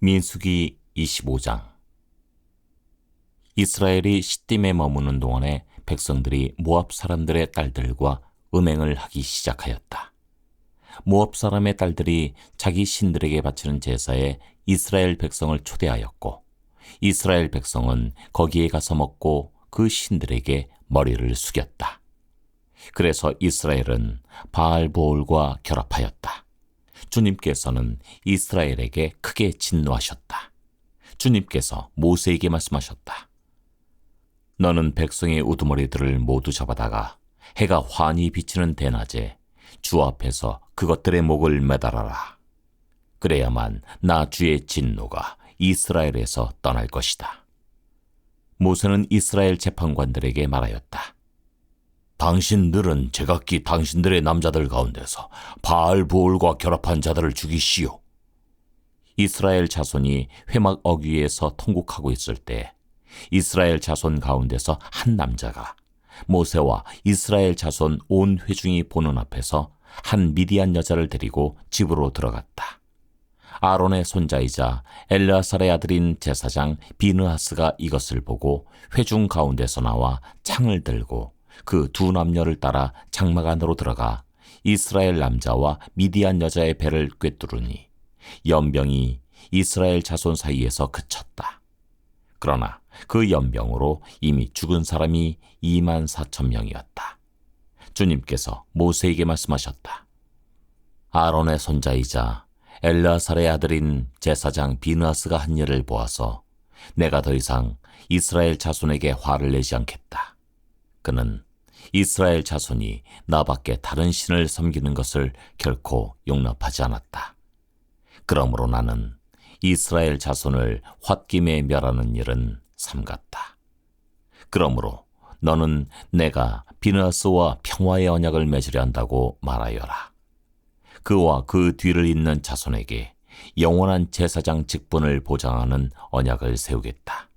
민수기 25장. 이스라엘이 시딤에 머무는 동안에 백성들이 모압 사람들의 딸들과 음행을 하기 시작하였다. 모압 사람의 딸들이 자기 신들에게 바치는 제사에 이스라엘 백성을 초대하였고, 이스라엘 백성은 거기에 가서 먹고 그 신들에게 머리를 숙였다. 그래서 이스라엘은 바알보올과 결합하였다. 주님께서는 이스라엘에게 크게 진노하셨다. 주님께서 모세에게 말씀하셨다. 너는 백성의 우두머리들을 모두 잡아다가 해가 환히 비치는 대낮에 주 앞에서 그것들의 목을 매달아라. 그래야만 나 주의 진노가 이스라엘에서 떠날 것이다. 모세는 이스라엘 재판관들에게 말하였다. 당신들은 제각기 당신들의 남자들 가운데서 바알보올과 결합한 자들을 죽이시오. 이스라엘 자손이 회막 어귀에서 통곡하고 있을 때 이스라엘 자손 가운데서 한 남자가 모세와 이스라엘 자손 온 회중이 보는 앞에서 한 미디안 여자를 데리고 집으로 들어갔다. 아론의 손자이자 엘르아살의 아들인 제사장 비느하스가 이것을 보고 회중 가운데서 나와 창을 들고 그 두 남녀를 따라 장막 안으로 들어가 이스라엘 남자와 미디안 여자의 배를 꿰뚫으니 연병이 이스라엘 자손 사이에서 그쳤다. 그러나 그 연병으로 이미 죽은 사람이 24,000명이었다. 주님께서 모세에게 말씀하셨다. 아론의 손자이자 엘르아살의 아들인 제사장 비느하스가 한 일을 보아서 내가 더 이상 이스라엘 자손에게 화를 내지 않겠다. 그는 이스라엘 자손이 나밖에 다른 신을 섬기는 것을 결코 용납하지 않았다. 그러므로 나는 이스라엘 자손을 홧김에 멸하는 일은 삼갔다. 그러므로 너는 내가 비느하스와 평화의 언약을 맺으려 한다고 말하여라. 그와 그 뒤를 잇는 자손에게 영원한 제사장 직분을 보장하는 언약을 세우겠다.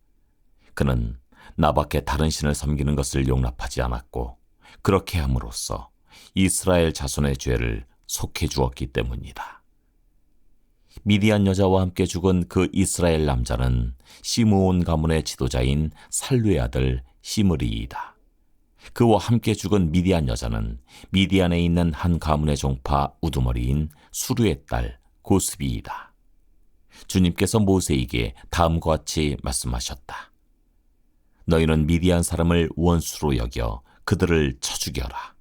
그는 나밖에 다른 신을 섬기는 것을 용납하지 않았고 그렇게 함으로써 이스라엘 자손의 죄를 속해 주었기 때문이다. 미디안 여자와 함께 죽은 그 이스라엘 남자는 시므온 가문의 지도자인 살루의 아들 시므리이다. 그와 함께 죽은 미디안 여자는 미디안에 있는 한 가문의 종파 우두머리인 수르의 딸 고스비이다. 주님께서 모세에게 다음과 같이 말씀하셨다. 너희는 미디안 사람을 원수로 여겨 그들을 쳐 죽여라.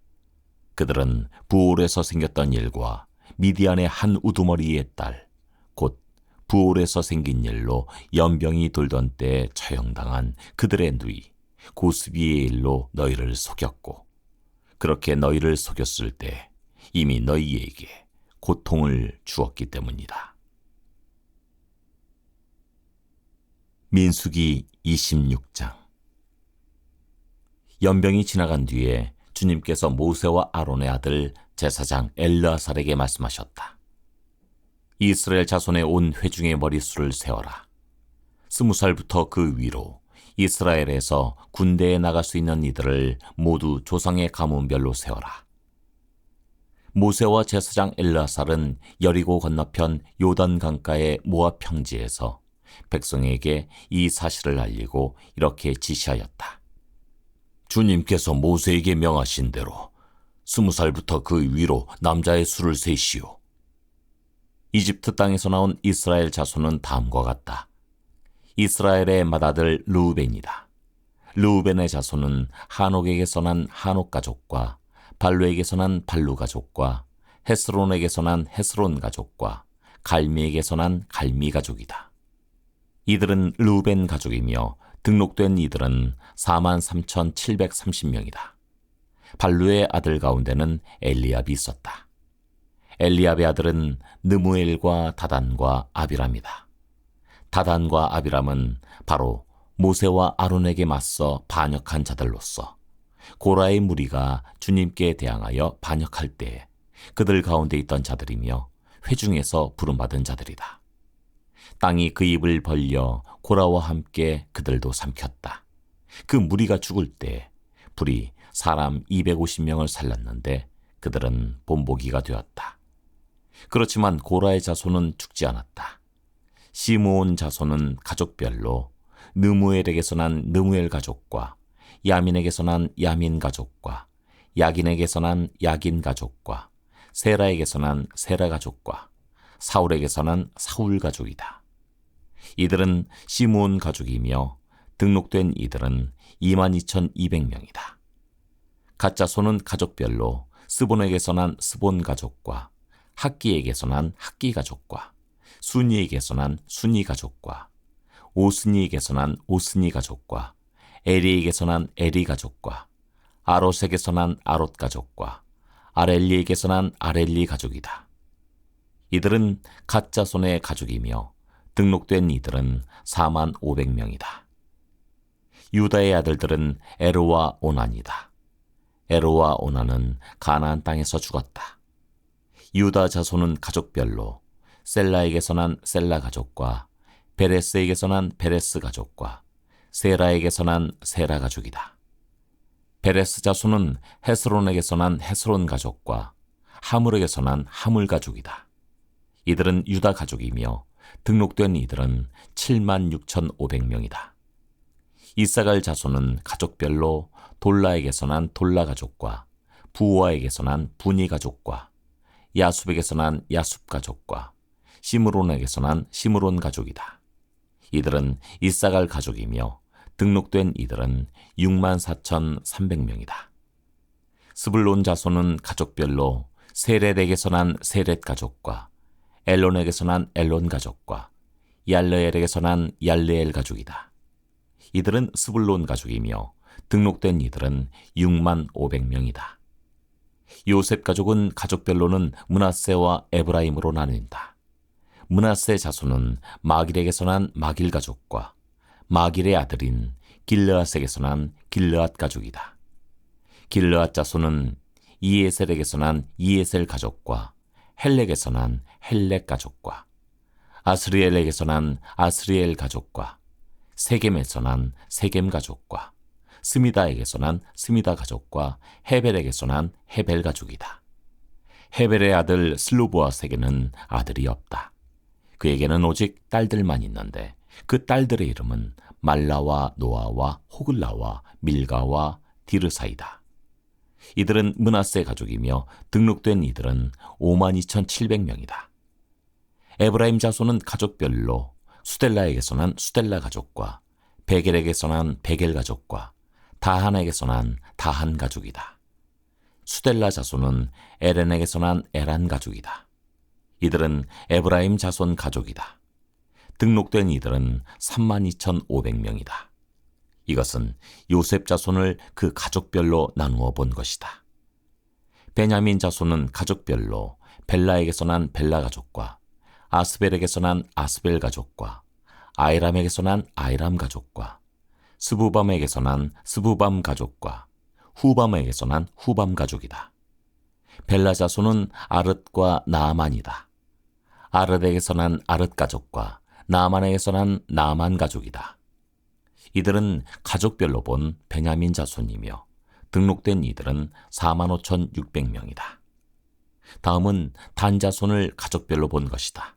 그들은 부올에서 생겼던 일과 미디안의 한 우두머리의 딸, 곧 부올에서 생긴 일로 연병이 돌던 때에 처형당한 그들의 누이 고스비의 일로 너희를 속였고, 그렇게 너희를 속였을 때 이미 너희에게 고통을 주었기 때문이다. 민수기 26장. 연병이 지나간 뒤에 주님께서 모세와 아론의 아들 제사장 엘르아살에게 말씀하셨다. 이스라엘 자손의 온 회중의 머릿수를 세어라. 20살부터 그 위로 이스라엘에서 군대에 나갈 수 있는 이들을 모두 조상의 가문별로 세어라. 모세와 제사장 엘르아살은 여리고 건너편 요단 강가의 모압 평지에서 백성에게 이 사실을 알리고 이렇게 지시하였다. 주님께서 모세에게 명하신 대로 20살부터 그 위로 남자의 수를 세시오. 이집트 땅에서 나온 이스라엘 자손은 다음과 같다. 이스라엘의 맏아들 르우벤이다. 르우벤의 자손은 하녹에게서 난 하녹 가족과 발루에게서 난 발루 가족과 헤스론에게서 난 헤스론 가족과 갈미에게서 난 갈미 가족이다. 이들은 르우벤 가족이며 등록된 이들은 43,730명이다. 발루의 아들 가운데는 엘리압이 있었다. 엘리압의 아들은 느무엘과 다단과 아비람이다. 다단과 아비람은 바로 모세와 아론에게 맞서 반역한 자들로서 고라의 무리가 주님께 대항하여 반역할 때에 그들 가운데 있던 자들이며 회중에서 부름받은 자들이다. 땅이 그 입을 벌려 고라와 함께 그들도 삼켰다. 그 무리가 죽을 때 불이 사람 250명을 살랐는데 그들은 본보기가 되었다. 그렇지만 고라의 자손은 죽지 않았다. 시므온 자손은 가족별로 느무엘에게서 난 느무엘 가족과 야민에게서 난 야민 가족과 야긴에게서 난 야긴 가족과 세라에게서 난 세라 가족과 사울에게서 난 사울 가족이다. 이들은 시므온 가족이며 등록된 이들은 22,200명이다. 갓 자손은 가족별로 스본에게서 난 스본 가족과 학기에게서 난 학기 가족과 순이에게서 난 순이 가족과 오스니에게서 난 오스니 가족과 에리에게서 난 에리 가족과 아롯에게서 난 아롯 가족과 아렐리에게서 난 아렐리 가족이다. 이들은 갓 자손의 가족이며 등록된 이들은 45,500명이다. 유다의 아들들은 에로와 오난이다. 에로와 오난은 가나안 땅에서 죽었다. 유다 자손은 가족별로 셀라에게서 난 셀라 가족과 베레스에게서 난 베레스 가족과 세라에게서 난 세라 가족이다. 베레스 자손은 헤스론에게서 난 헤스론 가족과 하물에게서 난 하물 가족이다. 이들은 유다 가족이며 등록된 이들은 76,500명이다. 이사갈 자손은 가족별로 돌라에게서 난 돌라 가족과 부와에게서 난 부니 가족과 야숲에게서 난 야숲 가족과 시므론에게서 난 시므론 가족이다. 이들은 이사갈 가족이며 등록된 이들은 64,300명이다. 스불론 자손은 가족별로 세렛에게서 난 세렛 가족과 엘론에게서 난 엘론 가족과 얄르엘에게서 난 얄르엘 가족이다. 이들은 스불론 가족이며 등록된 이들은 65,000명이다. 요셉 가족은 가족별로는 므낫세와 에브라임으로 나뉜다. 므낫세 자손은 마길에게서 난 마길 가족과 마길의 아들인 길르앗에게서 난 길르앗 가족이다. 길르앗 자손은 이에셀에게서 난 이에셀 가족과 헬렉에서 난 헬렉 가족과 아스리엘에게서 난 아스리엘 가족과 세겜에서 난 세겜 가족과 스미다에게서 난 스미다 가족과 헤벨에게서 난 헤벨 가족이다. 헤벨의 아들 슬로보아스에게는 아들이 없다. 그에게는 오직 딸들만 있는데 그 딸들의 이름은 말라와 노아와 호글라와 밀가와 디르사이다. 이들은 므낫세 가족이며 등록된 이들은 52,700명이다. 에브라임 자손은 가족별로 수델라에게서 난 수델라 가족과 베겔에게서 난 베겔 가족과 다한에게서 난 다한 가족이다. 수델라 자손은 에렌에게서 난 에란 가족이다. 이들은 에브라임 자손 가족이다. 등록된 이들은 32,500명이다. 이것은 요셉 자손을 그 가족별로 나누어 본 것이다. 베냐민 자손은 가족별로 벨라에게서 난 벨라 가족과 아스벨에게서 난 아스벨 가족과 아이람에게서 난 아이람 가족과 스부밤에게서 난 스부밤 가족과 후밤에게서 난 후밤 가족이다. 벨라 자손은 아릇과 나아만이다. 아릇에게서 난 아릇 가족과 나아만에게서 난 나아만 가족이다. 이들은 가족별로 본 베냐민 자손이며 등록된 이들은 45,600명이다. 다음은 단 자손을 가족별로 본 것이다.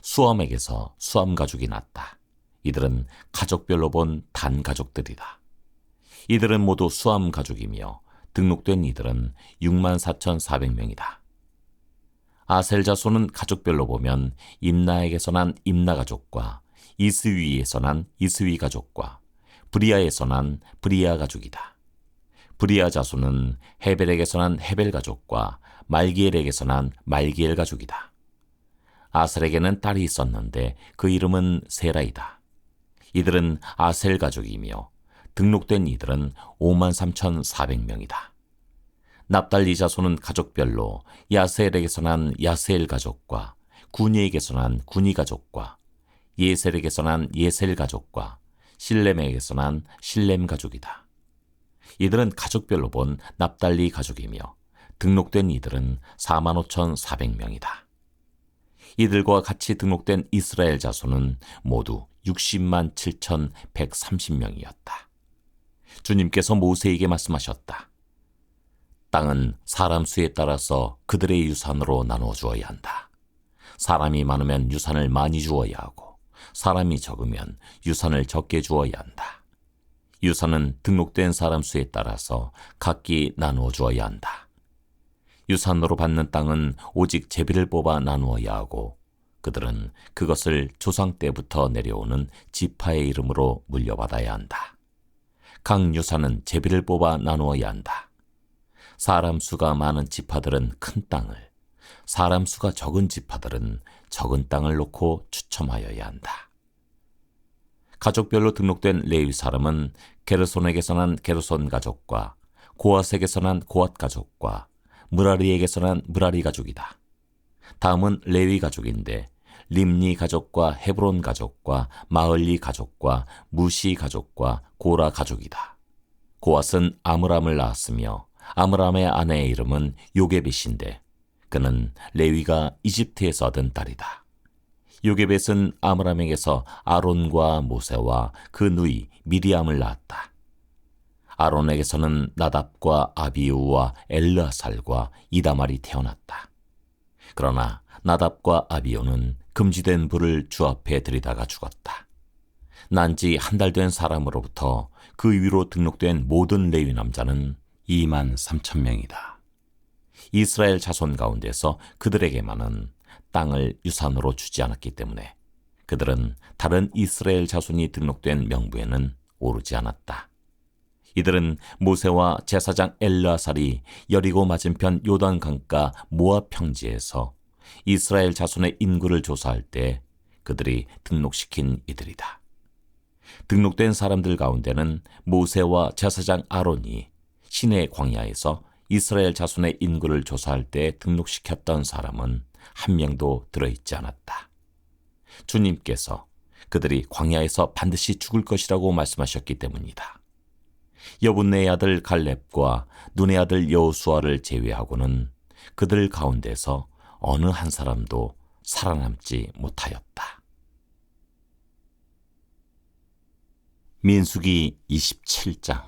수암에게서 수암 가족이 났다. 이들은 가족별로 본 단 가족들이다. 이들은 모두 수암 가족이며 등록된 이들은 64,400명이다. 아셀 자손은 가족별로 보면 임나에게서 난 임나 가족과 이스위에서 난 이스위 가족과 브리아에서 난 브리아 가족이다. 브리아 자손은 헤벨에게서 난 헤벨 가족과 말기엘에게서 난 말기엘 가족이다. 아셀에게는 딸이 있었는데 그 이름은 세라이다. 이들은 아셀 가족이며 등록된 이들은 53,400명이다. 납달리 자손은 가족별로 야세엘에게서 난 야세엘 가족과 구니에게서 난 구니 가족과 예셀에게서 난 예셀 가족과 실렘에게서 난 실렘 가족이다. 이들은 가족별로 본 납달리 가족이며 등록된 이들은 45,400명이다. 이들과 같이 등록된 이스라엘 자손은 모두 607,130명이었다. 주님께서 모세에게 말씀하셨다. 땅은 사람 수에 따라서 그들의 유산으로 나누어 주어야 한다. 사람이 많으면 유산을 많이 주어야 하고 사람이 적으면 유산을 적게 주어야 한다. 유산은 등록된 사람 수에 따라서 각기 나누어 주어야 한다. 유산으로 받는 땅은 오직 제비를 뽑아 나누어야 하고 그들은 그것을 조상 때부터 내려오는 지파의 이름으로 물려받아야 한다. 각 유산은 제비를 뽑아 나누어야 한다. 사람 수가 많은 지파들은 큰 땅을, 사람 수가 적은 지파들은 적은 땅을 놓고 추첨하여야 한다. 가족별로 등록된 레위 사람은 게르손에게서 난 게르손 가족과 고앗에게서 난 고앗 가족과 므라리에게서 난 므라리 가족이다. 다음은 레위 가족인데 림니 가족과 헤브론 가족과 마을리 가족과 무시 가족과 고라 가족이다. 고앗은 아므람을 낳았으며 아므람의 아내의 이름은 요게벳인데 그는 레위가 이집트에서 얻은 딸이다. 요게벳은 아므람에게서 아론과 모세와 그 누이 미리암을 낳았다. 아론에게서는 나답과 아비우와 엘르아살과 이다말이 태어났다. 그러나 나답과 아비우는 금지된 불을 주 앞에 들이다가 죽었다. 난지 한 달 된 사람으로부터 그 위로 등록된 모든 레위 남자는 23,000명이다. 이스라엘 자손 가운데서 그들에게만은 땅을 유산으로 주지 않았기 때문에 그들은 다른 이스라엘 자손이 등록된 명부에는 오르지 않았다. 이들은 모세와 제사장 엘르아살이 여리고 맞은편 요단 강가 모압 평지에서 이스라엘 자손의 인구를 조사할 때 그들이 등록시킨 이들이다. 등록된 사람들 가운데는 모세와 제사장 아론이 시내 광야에서 이스라엘 자손의 인구를 조사할 때 등록시켰던 사람은 한 명도 들어있지 않았다. 주님께서 그들이 광야에서 반드시 죽을 것이라고 말씀하셨기 때문이다. 여분네의 아들 갈렙과 눈의 아들 여호수아를 제외하고는 그들 가운데서 어느 한 사람도 살아남지 못하였다. 민수기 27장.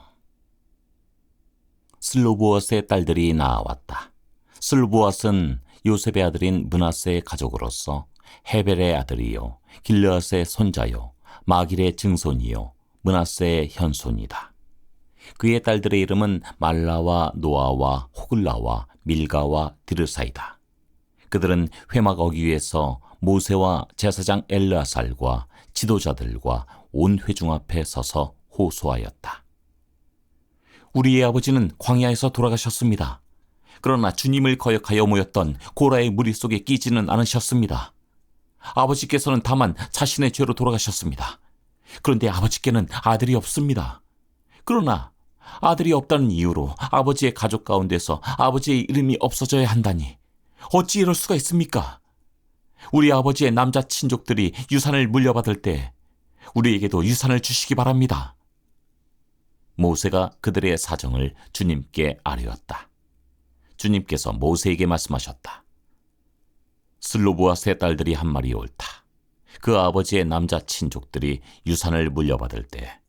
슬로보앗의 딸들이 나아왔다. 슬로보앗은 요셉의 아들인 므낫세의 가족으로서 헤벨의 아들이요 길르앗의 손자요 마길의 증손이요 므낫세의 현손이다. 그의 딸들의 이름은 말라와 노아와 호글라와 밀가와 디르사이다. 그들은 회막 어귀에서 모세와 제사장 엘르아살과 지도자들과 온 회중 앞에 서서 호소하였다. 우리의 아버지는 광야에서 돌아가셨습니다. 그러나 주님을 거역하여 모였던 고라의 무리 속에 끼지는 않으셨습니다. 아버지께서는 다만 자신의 죄로 돌아가셨습니다. 그런데 아버지께는 아들이 없습니다. 그러나 아들이 없다는 이유로 아버지의 가족 가운데서 아버지의 이름이 없어져야 한다니 어찌 이럴 수가 있습니까? 우리 아버지의 남자 친족들이 유산을 물려받을 때 우리에게도 유산을 주시기 바랍니다. 모세가 그들의 사정을 주님께 아뢰었다. 주님께서 모세에게 말씀하셨다. 슬로보앗의 딸들이 한 말이 옳다. 그 아버지의 남자 친족들이 유산을 물려받을 때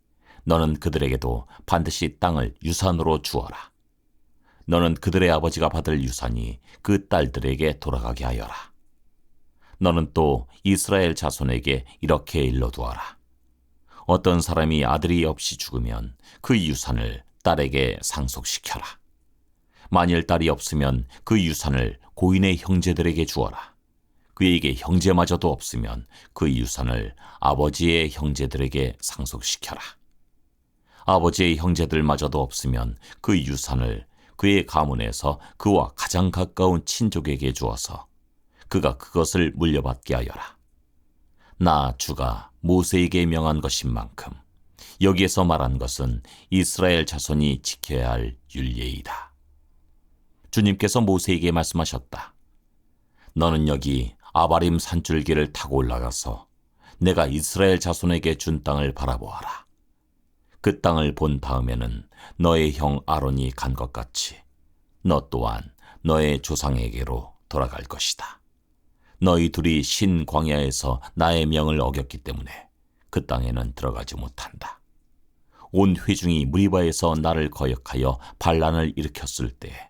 너는 그들에게도 반드시 땅을 유산으로 주어라. 너는 그들의 아버지가 받을 유산이 그 딸들에게 돌아가게 하여라. 너는 또 이스라엘 자손에게 이렇게 일러두어라. 어떤 사람이 아들이 없이 죽으면 그 유산을 딸에게 상속시켜라. 만일 딸이 없으면 그 유산을 고인의 형제들에게 주어라. 그에게 형제마저도 없으면 그 유산을 아버지의 형제들에게 상속시켜라. 아버지의 형제들마저도 없으면 그 유산을 그의 가문에서 그와 가장 가까운 친족에게 주어서 그가 그것을 물려받게 하여라. 나 주가 모세에게 명한 것인 만큼 여기에서 말한 것은 이스라엘 자손이 지켜야 할 율례이다. 주님께서 모세에게 말씀하셨다. 너는 여기 아바림 산줄기를 타고 올라가서 내가 이스라엘 자손에게 준 땅을 바라보아라. 그 땅을 본 다음에는 너의 형 아론이 간 것 같이 너 또한 너의 조상에게로 돌아갈 것이다. 너희 둘이 신 광야에서 나의 명을 어겼기 때문에 그 땅에는 들어가지 못한다. 온 회중이 무리바에서 나를 거역하여 반란을 일으켰을 때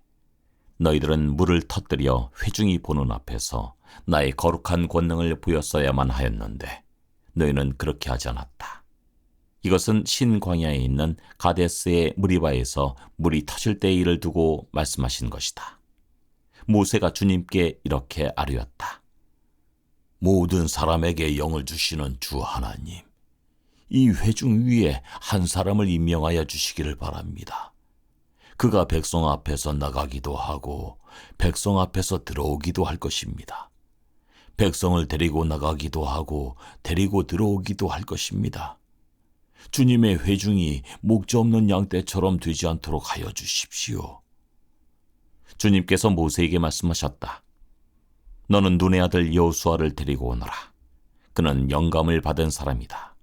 너희들은 물을 터뜨려 회중이 보는 앞에서 나의 거룩한 권능을 보였어야만 하였는데 너희는 그렇게 하지 않았다. 이것은 신광야에 있는 가데스의 무리바에서 물이 터질 때의 일을 두고 말씀하신 것이다. 모세가 주님께 이렇게 아뢰었다. 모든 사람에게 영을 주시는 주 하나님, 이 회중 위에 한 사람을 임명하여 주시기를 바랍니다. 그가 백성 앞에서 나가기도 하고 백성 앞에서 들어오기도 할 것입니다. 백성을 데리고 나가기도 하고 데리고 들어오기도 할 것입니다. 주님의 회중이 목자 없는 양떼처럼 되지 않도록 하여 주십시오. 주님께서 모세에게 말씀하셨다. 너는 눈의 아들 여호수아를 데리고 오너라. 그는 영감을 받은 사람이다.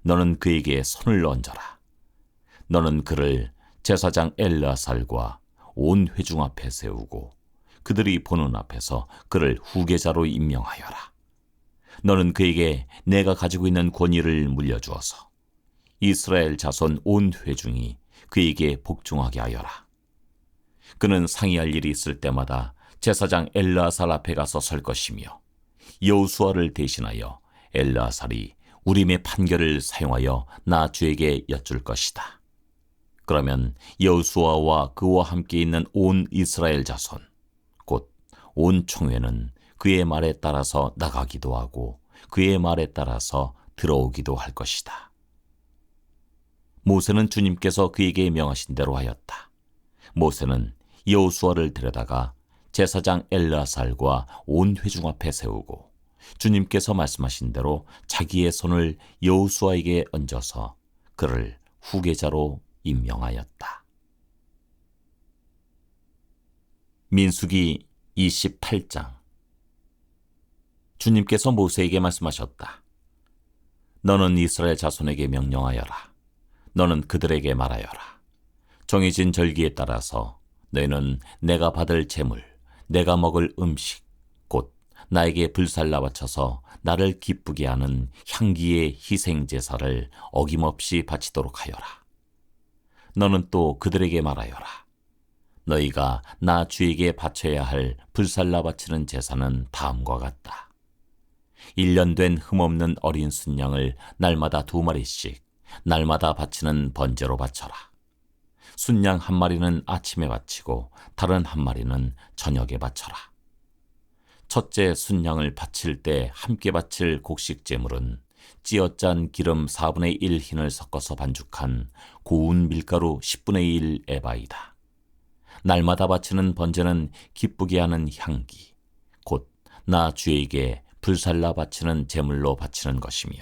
너는 그에게 손을 얹어라. 너는 그를 제사장 엘르아살과 온 회중 앞에 세우고 그들이 보는 앞에서 그를 후계자로 임명하여라. 너는 그에게 내가 가지고 있는 권위를 물려주어서 이스라엘 자손 온 회중이 그에게 복종하게 하여라. 그는 상의할 일이 있을 때마다 제사장 엘르아살 앞에 가서 설 것이며 여호수아를 대신하여 엘르아살이 우림의 판결을 사용하여 나 주에게 여쭐 것이다. 그러면 여호수아와 그와 함께 있는 온 이스라엘 자손 곧 온 총회는 그의 말에 따라서 나가기도 하고 그의 말에 따라서 들어오기도 할 것이다. 모세는 주님께서 그에게 명하신 대로 하였다. 모세는 여호수아를 데려다가 제사장 엘르아살과 온 회중 앞에 세우고 주님께서 말씀하신 대로 자기의 손을 여호수아에게 얹어서 그를 후계자로 임명하였다. 민수기 28장. 주님께서 모세에게 말씀하셨다. 너는 이스라엘 자손에게 명령하여라. 너는 그들에게 말하여라. 정해진 절기에 따라서 너희는 내가 받을 제물, 내가 먹을 음식, 곧 나에게 불살라 바쳐서 나를 기쁘게 하는 향기의 희생 제사를 어김없이 바치도록 하여라. 너는 또 그들에게 말하여라. 너희가 나 주에게 바쳐야 할 불살라 바치는 제사는 다음과 같다. 1년 된 흠없는 어린 순양을 날마다 2마리씩 날마다 바치는 번제로 바쳐라. 순양 1마리는 아침에 바치고 다른 1마리는 저녁에 바쳐라. 첫째 순양을 바칠 때 함께 바칠 곡식 제물은 찌어짠 기름 4분의 1 흰을 섞어서 반죽한 고운 밀가루 10분의 1 에바이다. 날마다 바치는 번제는 기쁘게 하는 향기, 곧 나 주에게 불살라 바치는 제물로 바치는 것이며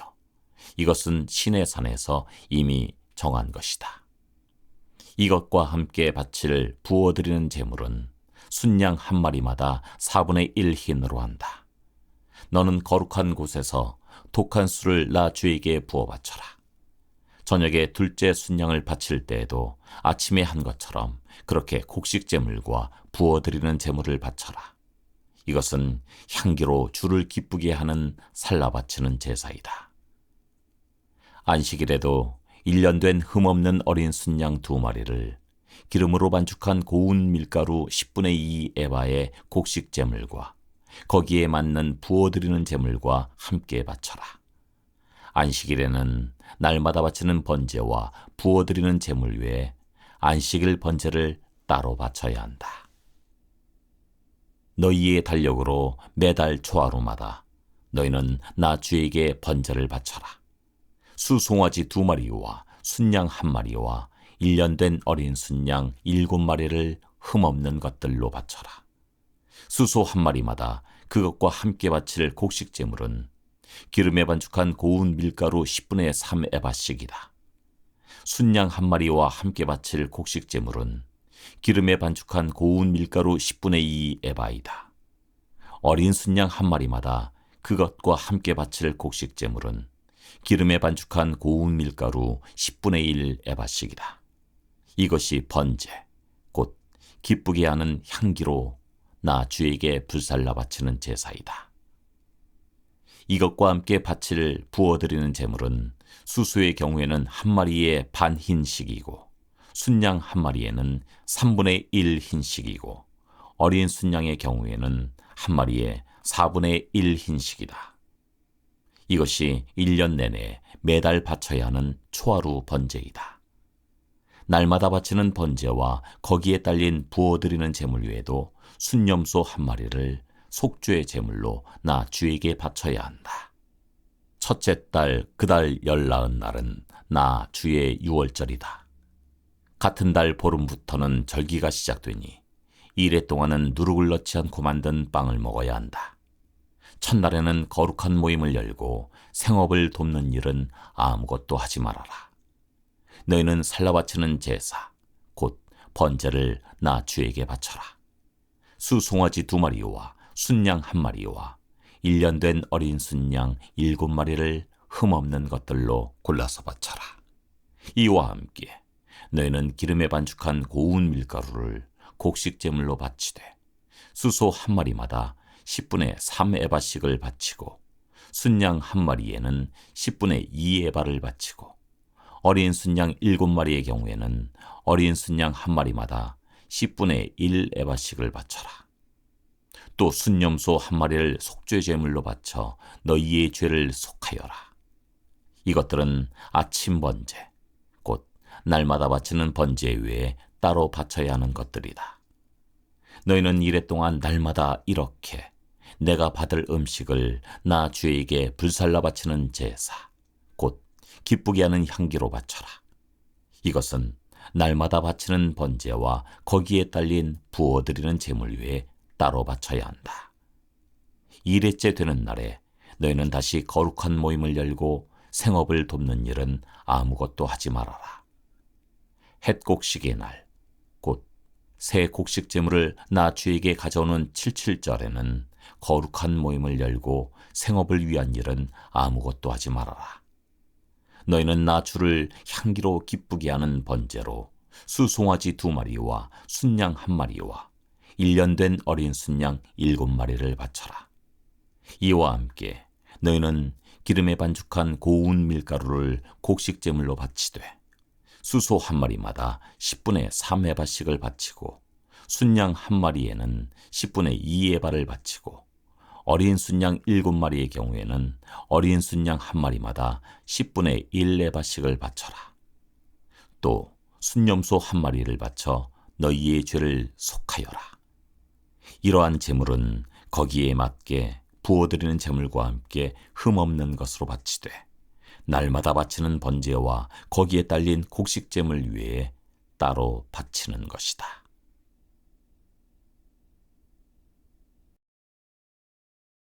이것은 신의 산에서 이미 정한 것이다. 이것과 함께 바칠 부어드리는 제물은 순양 1마리마다 4분의 1 흰으로 한다. 너는 거룩한 곳에서 독한 술을 나 주에게 부어 바쳐라. 저녁에 둘째 순양을 바칠 때에도 아침에 한 것처럼 그렇게 곡식 제물과 부어드리는 제물을 바쳐라. 이것은 향기로 주를 기쁘게 하는 살라 바치는 제사이다. 안식일에도 1년 된 흠없는 어린 순양 2마리를 기름으로 반죽한 고운 밀가루 10분의 2 에바의 곡식 제물과 거기에 맞는 부어드리는 제물과 함께 바쳐라. 안식일에는 날마다 바치는 번제와 부어드리는 제물 외에 안식일 번제를 따로 바쳐야 한다. 너희의 달력으로 매달 초하루마다 너희는 나 주에게 번제를 바쳐라. 수송아지 2마리와 순양 1마리와 1년 된 어린 순양 7마리를 흠없는 것들로 바쳐라. 수소 1마리마다 그것과 함께 바칠 곡식 제물은 기름에 반죽한 고운 밀가루 10분의 3 에바씩이다. 순양 1마리와 함께 바칠 곡식 제물은 기름에 반죽한 고운 밀가루 10분의 2 에바이다. 어린 순양 1마리마다 그것과 함께 바칠 곡식 제물은 기름에 반죽한 고운 밀가루 10분의 1 에바씩이다. 이것이 번제, 곧 기쁘게 하는 향기로 나 주에게 불살라 바치는 제사이다. 이것과 함께 바칠 부어드리는 제물은 수수의 경우에는 1마리에 반 흰식이고 순양 1마리에는 3분의 1 흰식이고 어린 순양의 경우에는 1마리에 4분의 1 흰식이다. 이것이 1년 내내 매달 바쳐야 하는 초하루 번제이다. 날마다 바치는 번제와 거기에 딸린 부어드리는 제물 외에도 순념소 한 마리를 속죄의 제물로 나 주에게 바쳐야 한다. 첫째 달 그 달 14 날은 나 주의 유월절이다. 같은 달 보름부터는 절기가 시작되니 이래 동안은 누룩을 넣지 않고 만든 빵을 먹어야 한다. 첫날에는 거룩한 모임을 열고 생업을 돕는 일은 아무것도 하지 말아라. 너희는 살라 바치는 제사, 곧 번제를 나 주에게 바쳐라. 수송아지 2마리와 순양 1마리와 1년 된 어린 순양 7마리를 흠없는 것들로 골라서 바쳐라. 이와 함께 너희는 기름에 반죽한 고운 밀가루를 곡식제물로 바치되 수소 1마리마다 10분의 3에바씩을 바치고 순양 1마리에는 10분의 2에바를 바치고 어린 순양 7마리의 경우에는 어린 순양 1마리마다 10분의 1에바씩을 바쳐라. 또 순념소 1마리를 속죄제물로 바쳐 너희의 죄를 속하여라. 이것들은 아침 번제, 곧 날마다 바치는 번제 외에 따로 바쳐야 하는 것들이다. 너희는 이래 동안 날마다 이렇게 내가 받을 음식을 나 주에게 불살라 바치는 제사, 곧 기쁘게 하는 향기로 바쳐라. 이것은 날마다 바치는 번제와 거기에 딸린 부어드리는 제물 외에 따로 바쳐야 한다. 2일째 되는 날에 너희는 다시 거룩한 모임을 열고 생업을 돕는 일은 아무것도 하지 말아라. 햇곡식의 날, 곧 새 곡식 제물을 나 주에게 가져오는 77절에는 거룩한 모임을 열고 생업을 위한 일은 아무것도 하지 말아라. 너희는 나 주를 향기로 기쁘게 하는 번제로 수송아지 2마리와 순양 1마리와 1년 된 어린 순양 7마리를 바쳐라. 이와 함께 너희는 기름에 반죽한 고운 밀가루를 곡식제물로 바치되 수소 1마리마다 10분의 3에바씩을 바치고 순양 1마리에는 10분의 2에바를 바치고 어린 순양 7마리의 경우에는 어린 순양 1마리마다 10분의 1에바씩을 바쳐라. 또 순념소 1마리를 바쳐 너희의 죄를 속하여라. 이러한 제물은 거기에 맞게 부어드리는 제물과 함께 흠없는 것으로 바치되 날마다 바치는 번제와 거기에 딸린 곡식 제물 외에 따로 바치는 것이다.